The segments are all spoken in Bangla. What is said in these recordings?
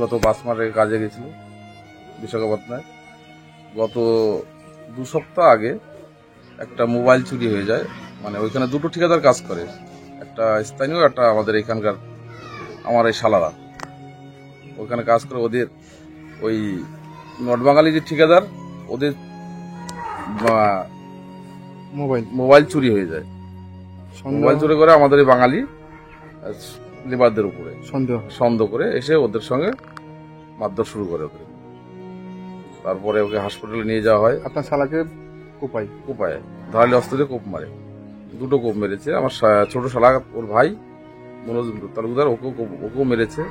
গত 5 মাসে কাজে গেছিল বিশাখাপত্তনায়। গত 2 সপ্তাহ আগে একটা মোবাইল চুরি হয়ে যায়। মানে ওইখানে দুটো ঠিকাদার কাজ করে, একটা স্থানীয়, একটা আমাদের এখানকার আমার এই শালারা। ওইখানে কাজ করে ওদের ওই নর্থ বাঙালি যে ঠিকাদার, ওদের মোবাইল চুরি হয়ে যায়। মোবাইল চুরি করে আমাদের এই বাঙালি লেবারদের উপরে সন্দেহ করে এসে ওদের সঙ্গে মারধর শুরু করে ওদের। তারপরে ওকে হাসপাতালে নিয়ে যাওয়া হয়। আপনার শালাকে কোপায় ধারালি অস্ত্র দিয়ে কোপ মারে, 2টো কোপ মেরেছে। আমার ছোট শালা, ওর ভাই মনোজ তালুকদার, ওকেও মেরেছে,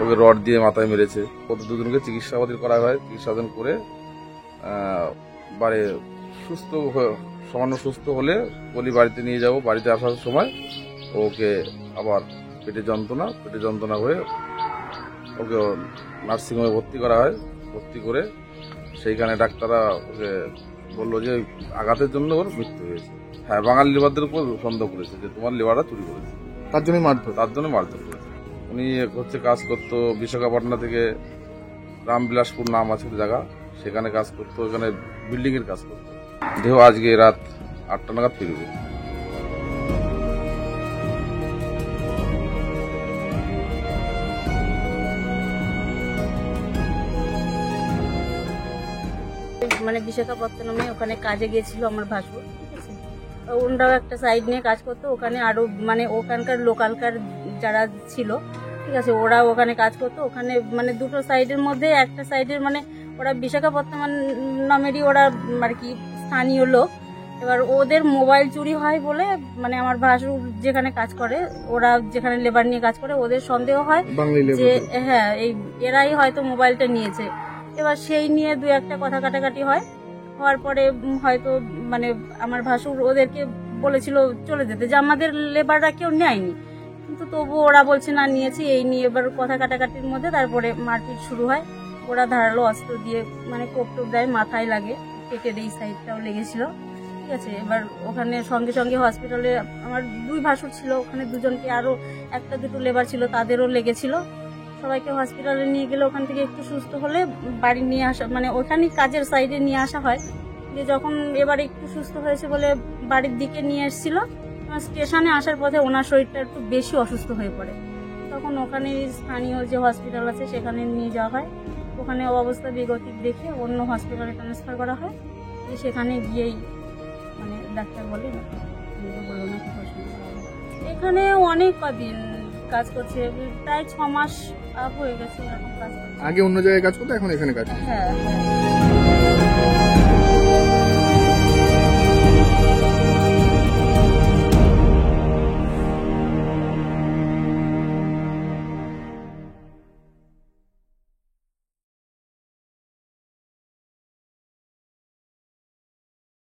ওকে রড দিয়ে মাথায় মেরেছে। ওদের দুজনকে চিকিৎসাবাদী করা হয়। চিকিৎসাধন করে বাড়ি সামান্য সুস্থ হলে বলি বাড়িতে নিয়ে যাব। বাড়িতে আসার সময় ওকে আবার পেটে যন্ত্রণা হয়ে ওকে নার্সিংহোমে ভর্তি করা হয়। ভর্তি করে সেইখানে ডাক্তাররা ওকে বললো যে আঘাতের জন্য ওর মৃত্যু হয়েছে। হ্যাঁ, বাঙালি লেবারদের উপর সন্দেহ করেছে যে তোমার লেবাররা চুরি করেছে, তার জন্য মারধর করেছে। উনি হচ্ছে কাজ করতো বিশাখাপট্টনা থেকে রামবিলাসপুর নাম আছে জায়গা, সেখানে কাজ করতো। ওখানে বিল্ডিং এর কাজ করতো। দেহ আজকে রাত 8টা নাগাদ ফিরবে। মানে বিশাখাপত্তনমে ওখানে কাজে গেছিল আমার ভাসুর, ঠিক আছে। ওনারাও একটা সাইড নিয়ে কাজ করতো। ওখানে আরো মানে ওখানকার লোকালকার যারা ছিল, ঠিক আছে, ওরা ওখানে কাজ করতো। ওখানে মানে দুটো সাইডের মধ্যে একটা সাইডের মানে ওরা বিশাখাপত্তনমেরই ওরা আর কি স্থানীয় লোক। এবার ওদের মোবাইল চুরি হয় বলে মানে আমার ভাসুর যেখানে কাজ করে, ওরা যেখানে লেবার নিয়ে কাজ করে, ওদের সন্দেহ হয় যে হ্যাঁ এরাই হয়তো মোবাইলটা নিয়েছে। এবার সেই নিয়ে 2-1টা কথা কাটাকাটি হওয়ার পরে হয়তো মানে আমার ভাসুর ওদেরকে বলেছিল চলে যেতে, যে আমাদের লেবাররা কেউ নেয়নি, কিন্তু তবুও ওরা বলছে না নিয়েছি। এই নিয়ে এবার কথা কাটাকাটির মধ্যে তারপরে মারপিট শুরু হয়। ওরা ধারালো অস্ত্র দিয়ে মানে কোপ দেয়, মাথায় লাগে, পেটের এই সাইডটাও লেগেছিল, ঠিক আছে। এবার ওখানে সঙ্গে সঙ্গে হসপিটালে আমার 2 ভাসুর ছিল, ওখানে 2জনকে আরো 1-2 লেবার ছিল, তাদেরও লেগেছিল। সবাইকে হসপিটালে নিয়ে গেলে ওখান থেকে একটু সুস্থ হলে বাড়ি নিয়ে আসা, মানে ওখানে কাজের সাইডে নিয়ে আসা হয়। যে যখন এবার একটু সুস্থ হয়েছে বলে বাড়ির দিকে নিয়ে এসেছিল, স্টেশনে আসার পথে ওনার শরীরটা একটু বেশি অসুস্থ হয়ে পড়ে। তখন ওখানে স্থানীয় যে হসপিটাল আছে সেখানে নিয়ে যাওয়া হয়। ওখানে অবস্থা বেগতিক দেখে অন্য হসপিটালে ট্রান্সফার করা হয়। সেখানে গিয়েই মানে ডাক্তার বলে বললো না কি এখানে অনেক কদিন কাজ করছে, প্রায় 6 মাস হয়ে গেছে এরকম কাজ করছে। আগে অন্য জায়গায় কাজ করতো, এখন এখানে কাজ করছে। হ্যাঁ।